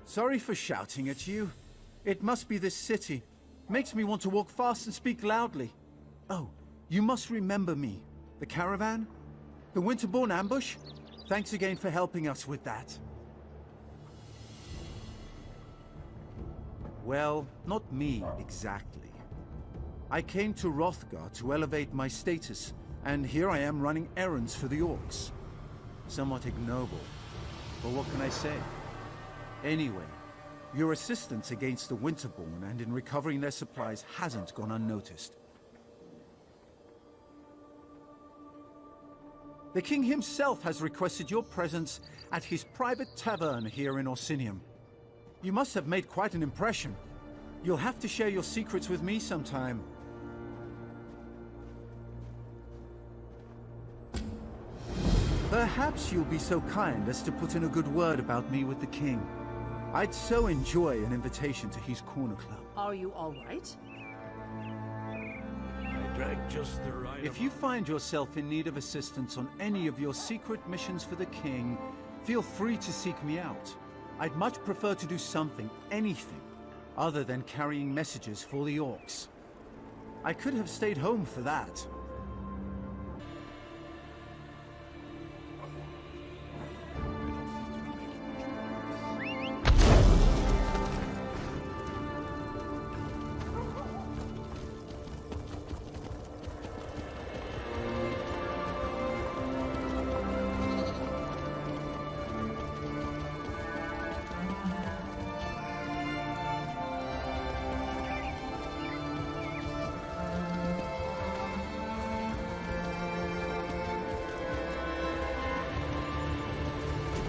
Sorry for shouting at you. It must be this city. Makes me want to walk fast and speak loudly. Oh, you must remember me. The caravan? The Winterborn ambush? Thanks again for helping us with that. Well, not me, exactly. I came to Hrothgar to elevate my status, and here I am running errands for the orcs. Somewhat ignoble, but what can I say? Anyway, your assistance against the Winterborn and in recovering their supplies hasn't gone unnoticed. The king himself has requested your presence at his private tavern here in Orsinium. You must have made quite an impression. You'll have to share your secrets with me sometime. Perhaps you'll be so kind as to put in a good word about me with the king. I'd so enjoy an invitation to his corner club. Are you all right? I drank just the right If you find yourself in need of assistance on any of your secret missions for the king, feel free to seek me out. I'd much prefer to do something, anything, other than carrying messages for the orcs. I could have stayed home for that.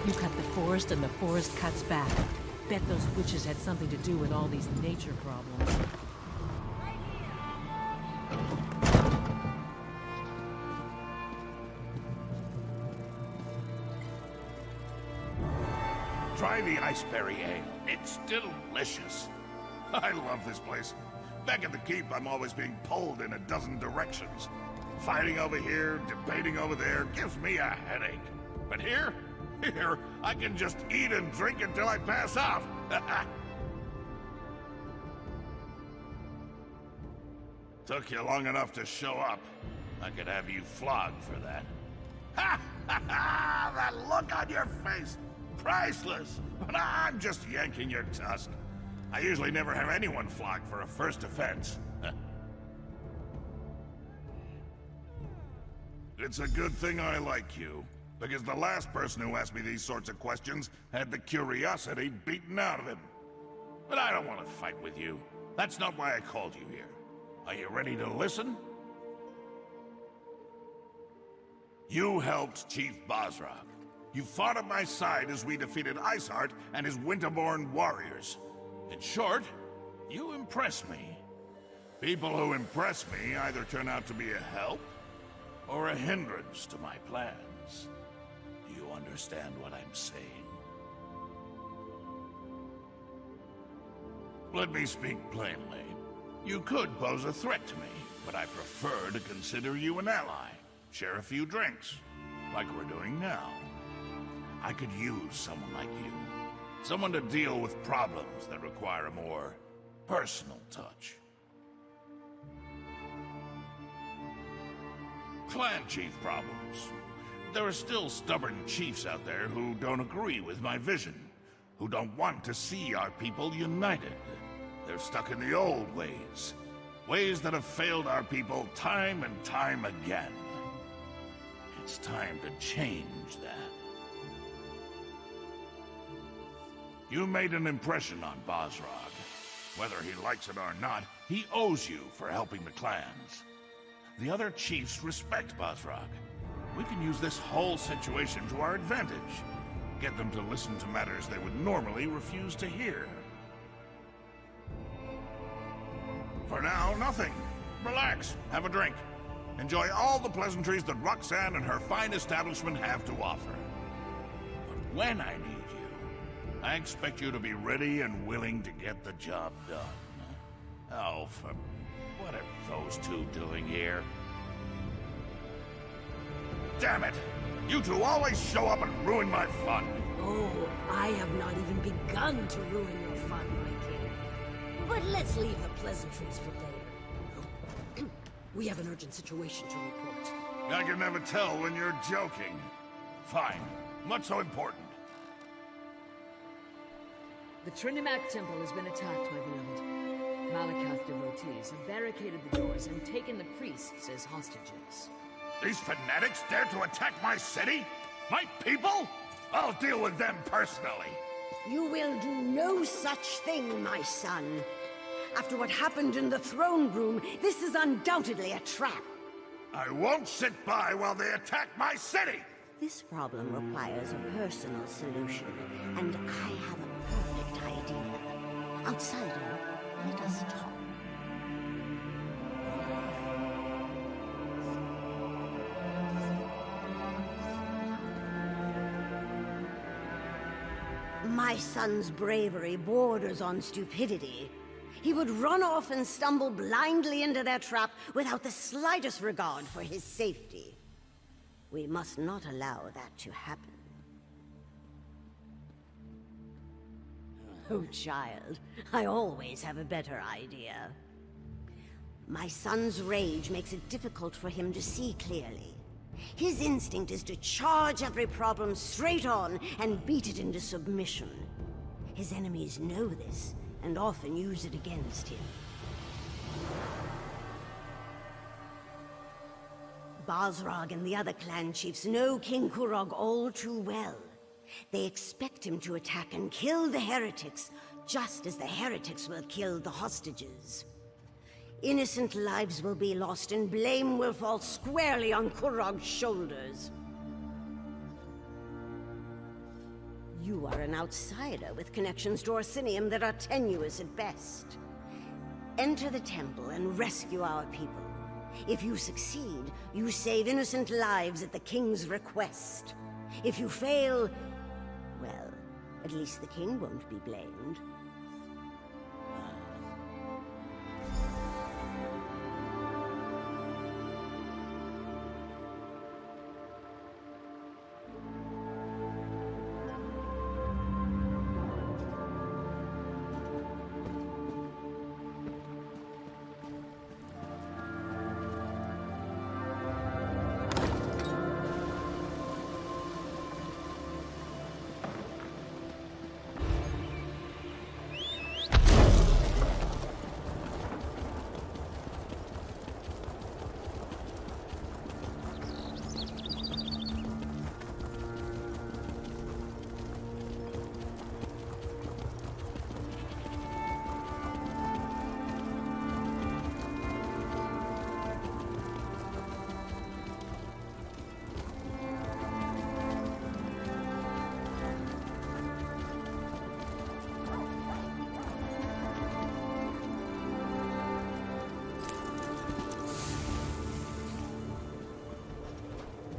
You cut the forest and the forest cuts back. Bet those witches had something to do with all these nature problems. Try the iceberry ale. It's delicious. I love this place. Back at the keep, I'm always being pulled in a dozen directions. Fighting over here, debating over there, gives me a headache. But here, I can just eat and drink until I pass out. Took you long enough to show up. I could have you flogged for that. Ha ha ha! That look on your face! Priceless! But I'm just yanking your tusk. I usually never have anyone flogged for a first offense. It's a good thing I like you, because the last person who asked me these sorts of questions had the curiosity beaten out of him. But I don't want to fight with you. That's not why I called you here. Are you ready to listen? You helped Chief Bosrog. You fought at my side as we defeated Iceheart and his Winterborn warriors. In short, you impress me. People who impress me either turn out to be a help or a hindrance to my plans. Do you understand what I'm saying? Let me speak plainly. You could pose a threat to me, but I prefer to consider you an ally. Share a few drinks, like we're doing now. I could use someone like you. Someone to deal with problems that require a more personal touch. Clan chief problems. There are still stubborn chiefs out there who don't agree with my vision, who don't want to see our people united. They're stuck in the old ways, ways that have failed our people time and time again. It's time to change that. You made an impression on Bosrog. Whether he likes it or not, he owes you for helping the clans. The other chiefs respect Bosrog. We can use this whole situation to our advantage. Get them to listen to matters they would normally refuse to hear. For now, nothing. Relax, have a drink. Enjoy all the pleasantries that Roxanne and her fine establishment have to offer. But when I need you, I expect you to be ready and willing to get the job done. Oh, for... what are those two doing here? Damn it! You two always show up and ruin my fun. Oh, I have not even begun to ruin your fun, my king. But let's leave the pleasantries for later. We have an urgent situation to report. I can never tell when you're joking. Fine. What's so important? The Zenimax temple has been attacked, my beloved. Malakath devotees have barricaded the doors and taken the priests as hostages. These fanatics dare to attack my city? My people? I'll deal with them personally. You will do no such thing, my son. After what happened in the throne room, this is undoubtedly a trap. I won't sit by while they attack my city! This problem requires a personal solution, and I have a perfect idea. Outsider, let us talk. My son's bravery borders on stupidity. He would run off and stumble blindly into their trap without the slightest regard for his safety. We must not allow that to happen. Oh, child, I always have a better idea. My son's rage makes it difficult for him to see clearly. His instinct is to charge every problem straight on and beat it into submission. His enemies know this and often use it against him. Basrag and the other clan chiefs know King Kurog all too well. They expect him to attack and kill the heretics, just as the heretics will kill the hostages. Innocent lives will be lost and blame will fall squarely on Kurog's shoulders. You are an outsider with connections to Orsinium that are tenuous at best. Enter the temple and rescue our people. If you succeed, you save innocent lives at the king's request. If you fail, well, at least the king won't be blamed.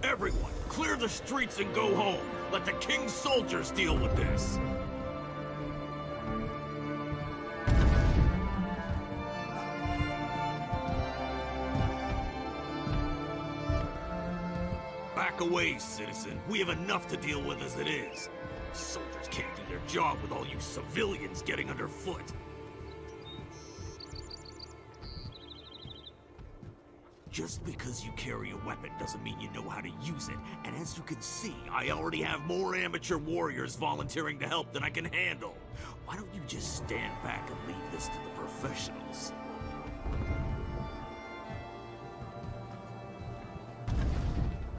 Everyone, clear the streets and go home. Let the king's soldiers deal with this. Back away, citizen. We have enough to deal with as it is. Soldiers can't do their job with all you civilians getting underfoot. Just because you carry a weapon doesn't mean you know how to use it. And as you can see, I already have more amateur warriors volunteering to help than I can handle. Why don't you just stand back and leave this to the professionals?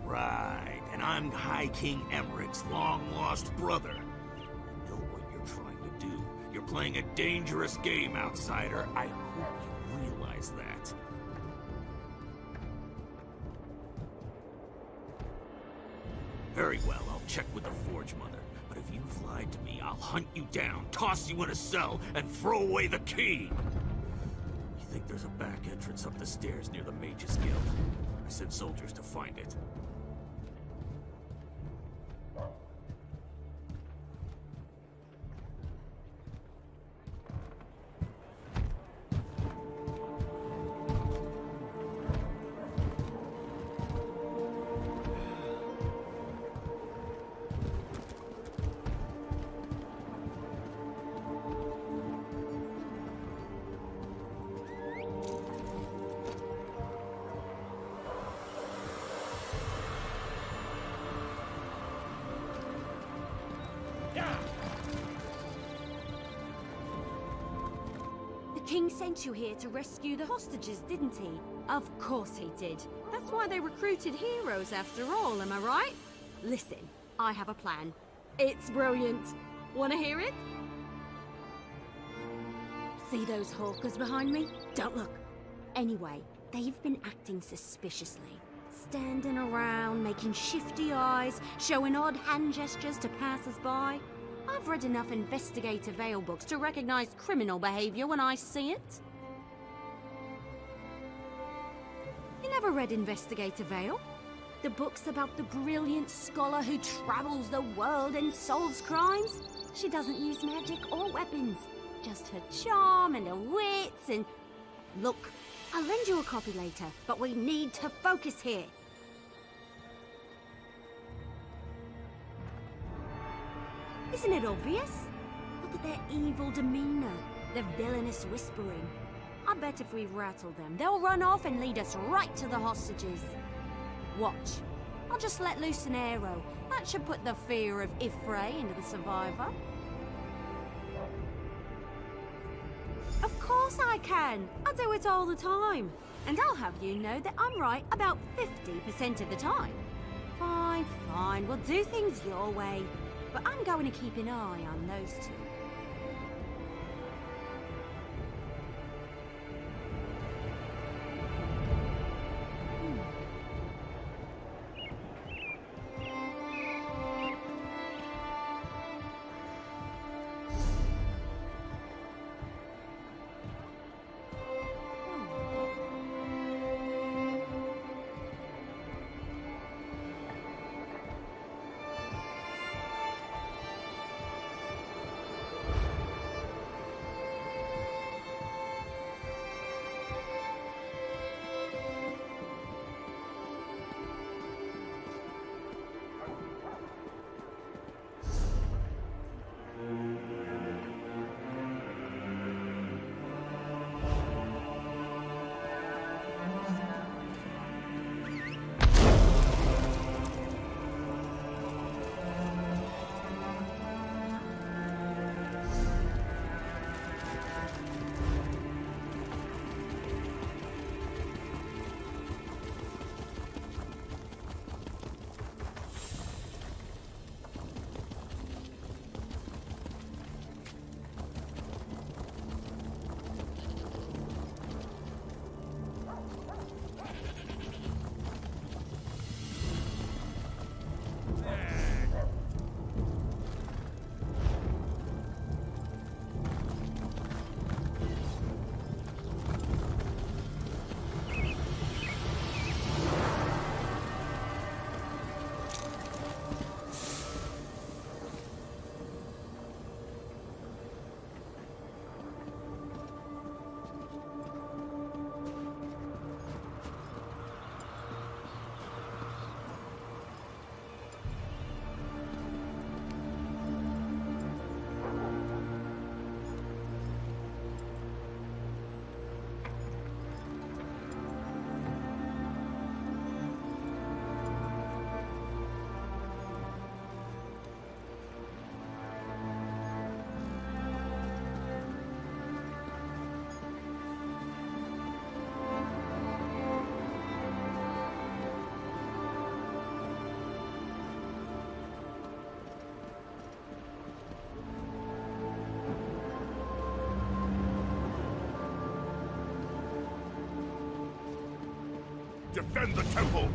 Right, and I'm High King Emmerich's long-lost brother. I know what you're trying to do. You're playing a dangerous game, outsider. I hope you realize that. Very well, I'll check with the Forge Mother. But if you've lied to me, I'll hunt you down, toss you in a cell, and throw away the key! You think there's a back entrance up the stairs near the Mages Guild? I sent soldiers to find it. King sent you here to rescue the hostages, didn't he? Of course he did. That's why they recruited heroes after all, am I right? Listen, I have a plan. It's brilliant. Wanna hear it? See those hawkers behind me? Don't look. Anyway, they've been acting suspiciously. Standing around, making shifty eyes, showing odd hand gestures to passers-by. I've read enough investigator Veil books to recognize criminal behavior when I see it. You never read Investigator Veil? The book's about the brilliant scholar who travels the world and solves crimes. She doesn't use magic or weapons. Just her charm and her wits and... Look, I'll lend you a copy later, but we need to focus here. Isn't it obvious? Look at their evil demeanor, their villainous whispering. I bet if we rattle them, they'll run off and lead us right to the hostages. Watch. I'll just let loose an arrow. That should put the fear of Ifray into the survivor. Of course I can. I do it all the time. And I'll have you know that I'm right about 50% of the time. Fine, fine. We'll do things your way. But I'm going to keep an eye on those two. Defend the temple!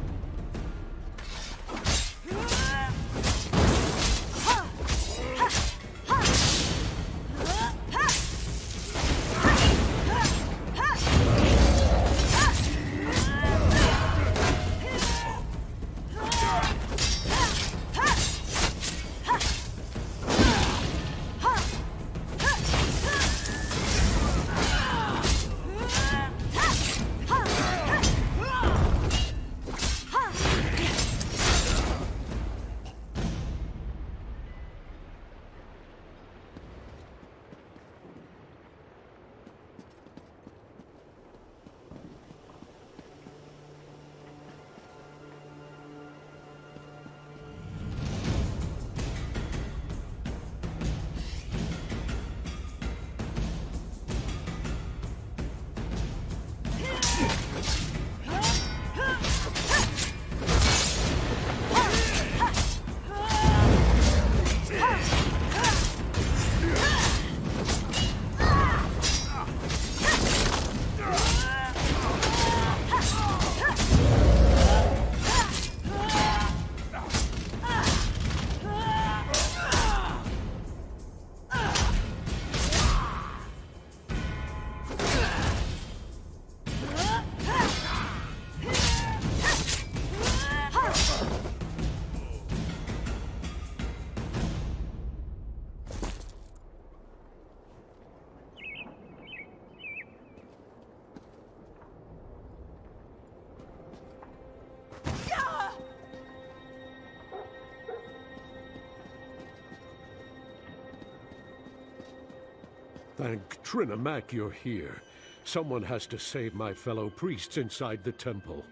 Thank Trinimac you're here. Someone has to save my fellow priests inside the temple.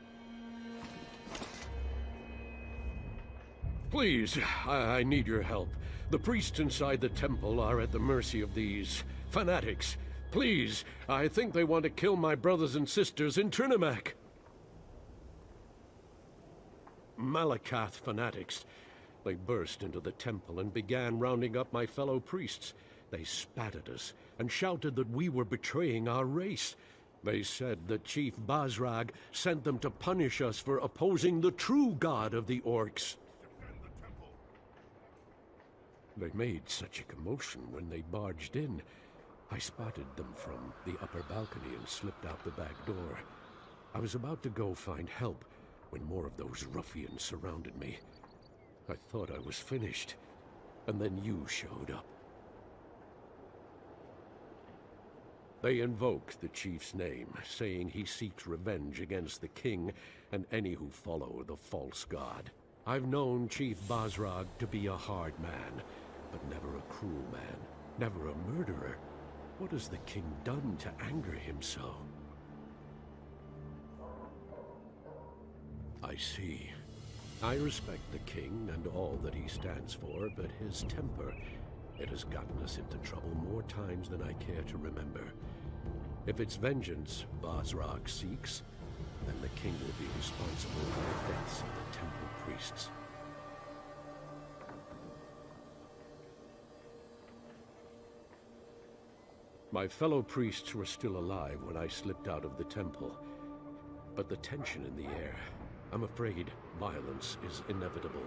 Please, I need your help. The priests inside the temple are at the mercy of these fanatics. Please, I think they want to kill my brothers and sisters in Trinimac. Malakath fanatics. They burst into the temple and began rounding up my fellow priests. They spat at us and shouted that we were betraying our race. They said that Chief Basrag sent them to punish us for opposing the true god of the orcs. They made such a commotion when they barged in. I spotted them from the upper balcony and slipped out the back door. I was about to go find help when more of those ruffians surrounded me. I thought I was finished, and then you showed up. They invoke the chief's name, saying he seeks revenge against the king and any who follow the false god. I've known Chief Basrag to be a hard man, but never a cruel man, never a murderer. What has the king done to anger him so? I see. I respect the king and all that he stands for, but his temper, it has gotten us into trouble more times than I care to remember. If it's vengeance Basrag seeks, then the king will be responsible for the deaths of the temple priests. My fellow priests were still alive when I slipped out of the temple, but the tension in the air, I'm afraid violence is inevitable.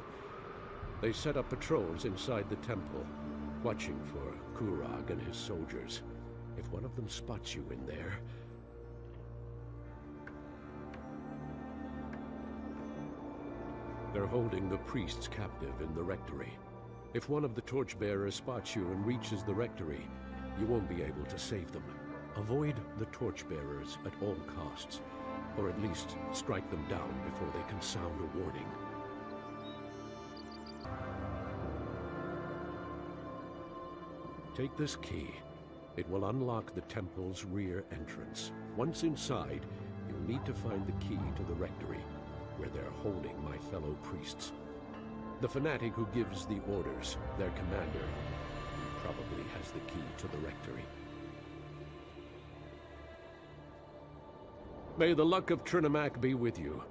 They set up patrols inside the temple, watching for Kurog and his soldiers. If one of them spots you in there... They're holding the priests captive in the rectory. If one of the torchbearers spots you and reaches the rectory, you won't be able to save them. Avoid the torchbearers at all costs, or at least strike them down before they can sound a warning. Take this key. It will unlock the temple's rear entrance. Once inside, you'll need to find the key to the rectory, where they're holding my fellow priests. The fanatic who gives the orders, their commander, probably has the key to the rectory. May the luck of Trinimac be with you.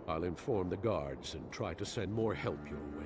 I'll inform the guards and try to send more help your way.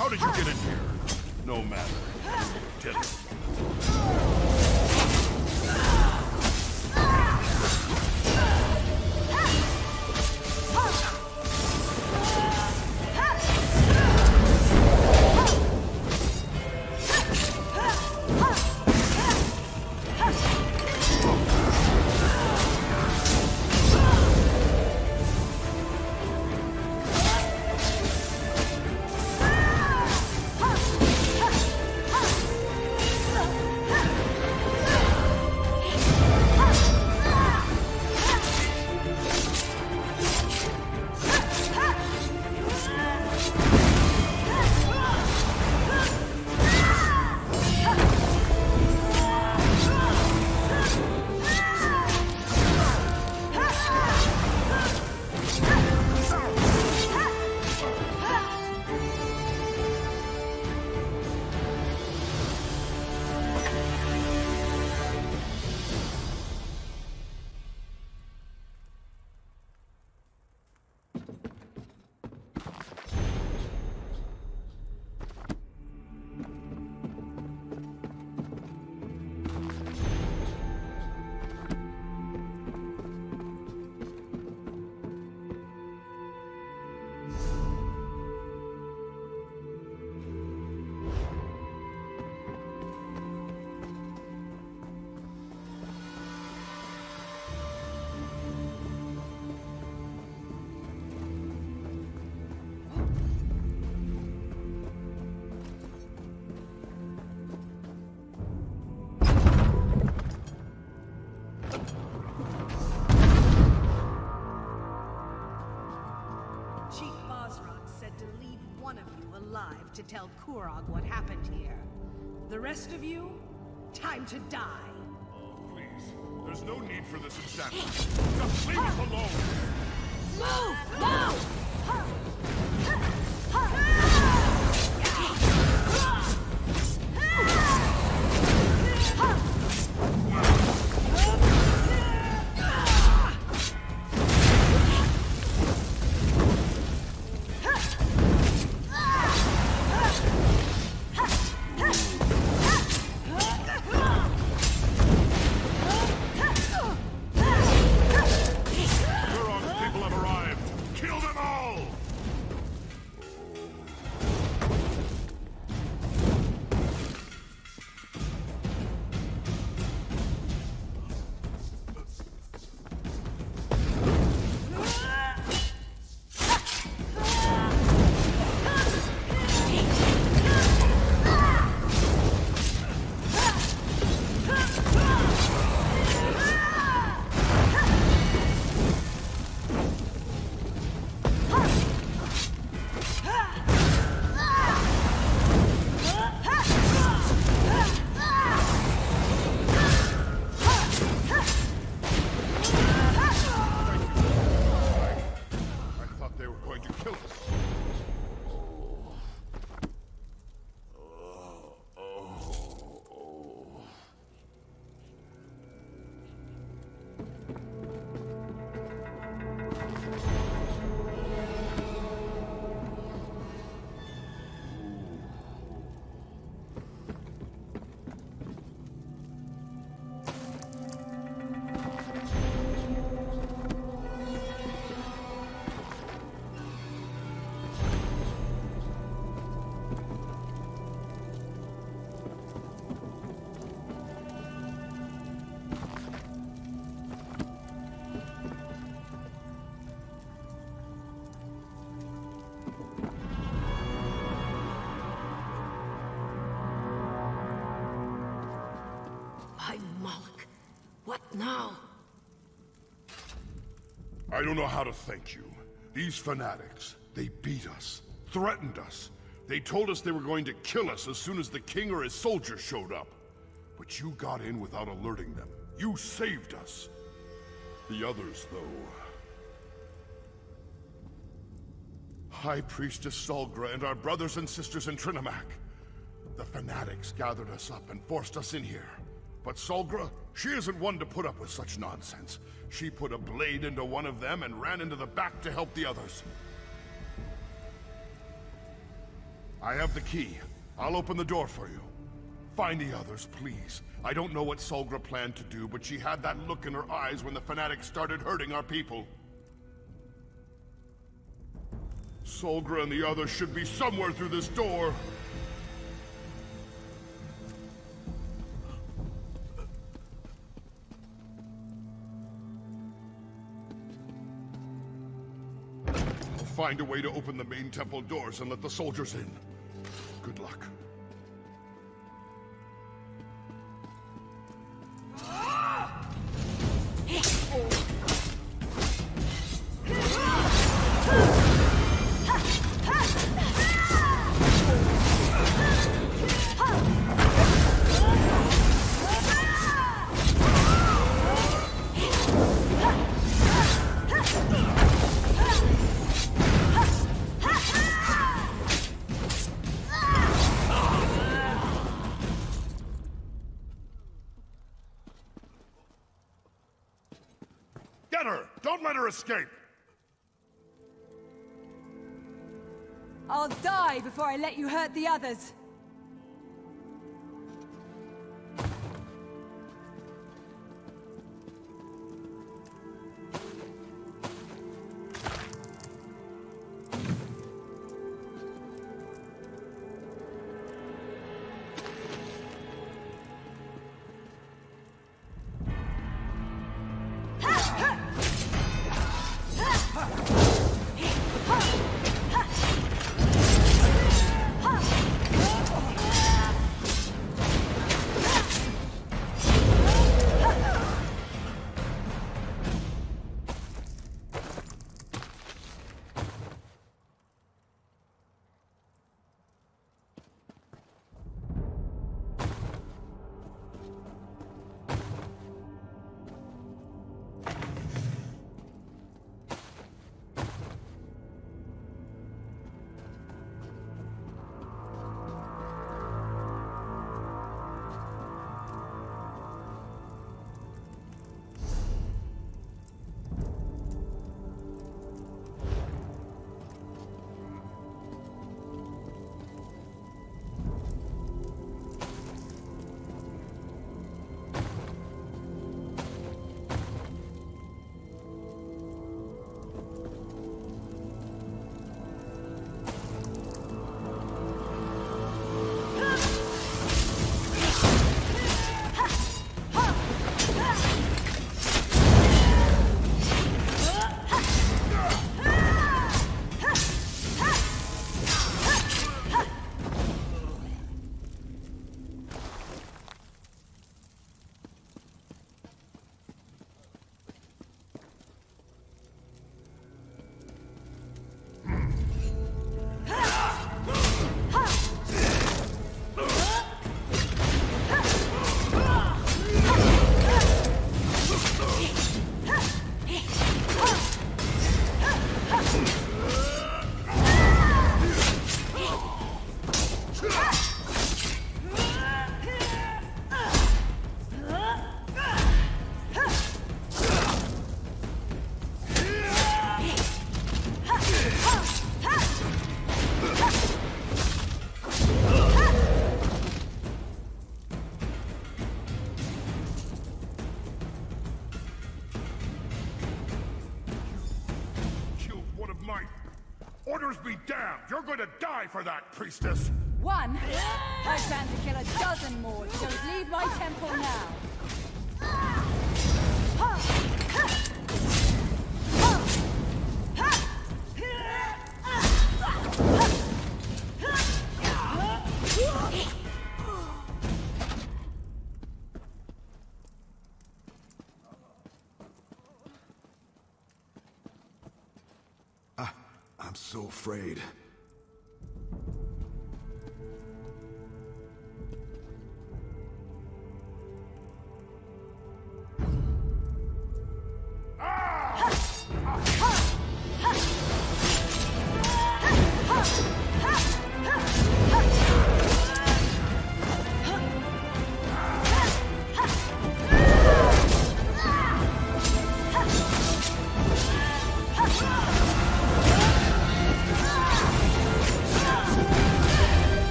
How did you get in here? no matter. Tell him. To tell Kurog what happened here. The rest of you, time to die. Please, there's no need for this insanity. Just leave us alone! Move! Now! What now? I don't know how to thank you. These fanatics, they beat us, threatened us. They told us they were going to kill us as soon as the king or his soldiers showed up. But you got in without alerting them. You saved us. The others, though... High Priestess Solgra and our brothers and sisters in Trinimac. The fanatics gathered us up and forced us in here. But Solgra, she isn't one to put up with such nonsense. She put a blade into one of them and ran into the back to help the others. I have the key. I'll open the door for you. Find the others, please. I don't know what Solgra planned to do, but she had that look in her eyes when the fanatics started hurting our people. Solgra and the others should be somewhere through this door. I'll find a way to open the main temple doors and let the soldiers in. Good luck. Get her! Don't let her escape! I'll die before I let you hurt the others. Orders be damned! You're going to die for that, priestess! One? I plan to kill a dozen more. Don't leave my temple now. I'm so afraid.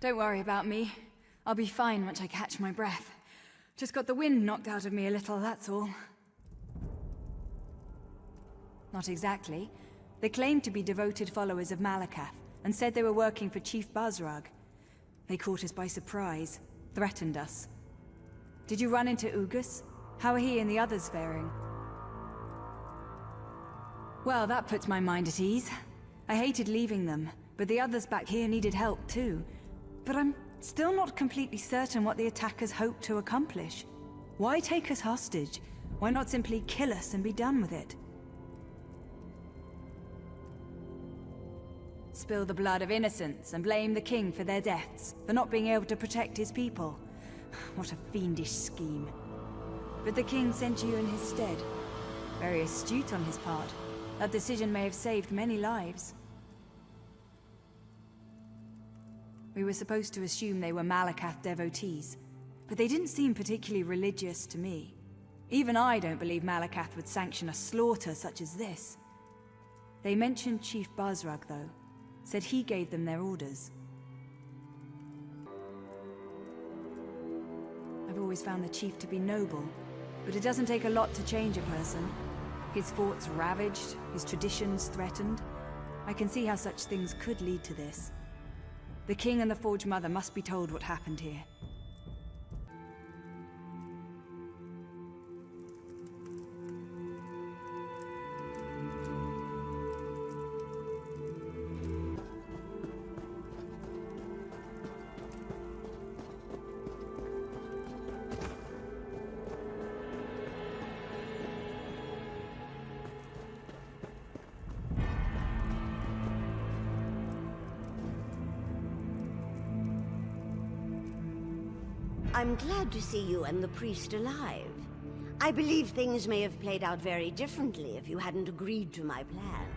Don't worry about me. I'll be fine once I catch my breath. Just got the wind knocked out of me a little, that's all. Not exactly. They claimed to be devoted followers of Malakath, and said they were working for Chief Basrag. They caught us by surprise, threatened us. Did you run into Ugus? How are he and the others faring? Well, that puts my mind at ease. I hated leaving them, but the others back here needed help too. But I'm still not completely certain what the attackers hoped to accomplish. Why take us hostage? Why not simply kill us and be done with it? Spill the blood of innocents and blame the king for their deaths, for not being able to protect his people. What a fiendish scheme. But the king sent you in his stead. Very astute on his part. That decision may have saved many lives. We were supposed to assume they were Malakath devotees, but they didn't seem particularly religious to me. Even I don't believe Malakath would sanction a slaughter such as this. They mentioned Chief Basrag, though. Said he gave them their orders. I've always found the chief to be noble, but it doesn't take a lot to change a person. His forts ravaged, his traditions threatened. I can see how such things could lead to this. The king and the Forge Mother must be told what happened here. I'm glad to see you and the priest alive. I believe things may have played out very differently if you hadn't agreed to my plan.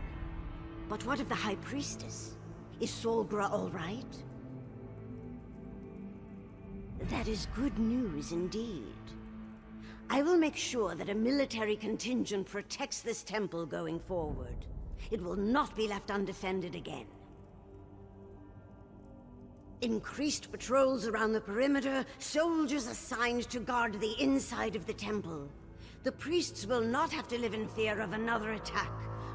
But what of the High Priestess? Is Solgra all right? That is good news indeed. I will make sure that a military contingent protects this temple going forward. It will not be left undefended again. Increased patrols around the perimeter, soldiers assigned to guard the inside of the temple. The priests will not have to live in fear of another attack,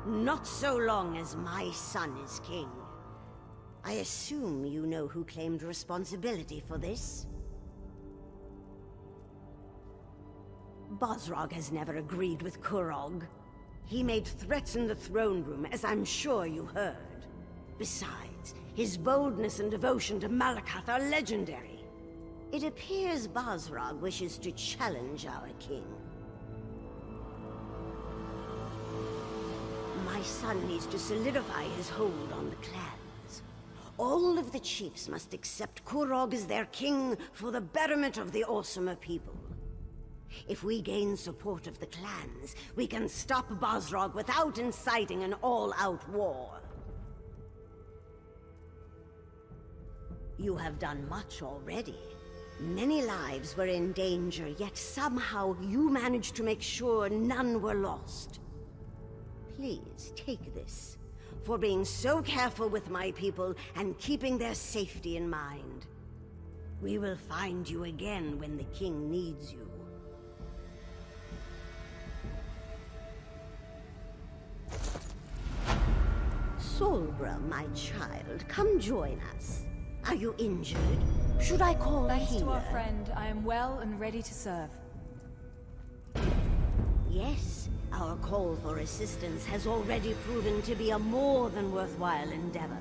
not so long as my son is king. I assume you know who claimed responsibility for this? Basrag has never agreed with Kurog. He made threats in the throne room, as I'm sure you heard. Besides, his boldness and devotion to Malakath are legendary. It appears Basrag wishes to challenge our king. My son needs to solidify his hold on the clans. All of the chiefs must accept Kurog as their king for the betterment of the Orsimer people. If we gain support of the clans, we can stop Basrag without inciting an all-out war. You have done much already. Many lives were in danger, yet somehow you managed to make sure none were lost. Please, take this, for being so careful with my people and keeping their safety in mind. We will find you again when the king needs you. Solbra, my child, come join us. Are you injured? Should I call a healer? Thanks to our friend, I am well and ready to serve. Yes, our call for assistance has already proven to be a more than worthwhile endeavor.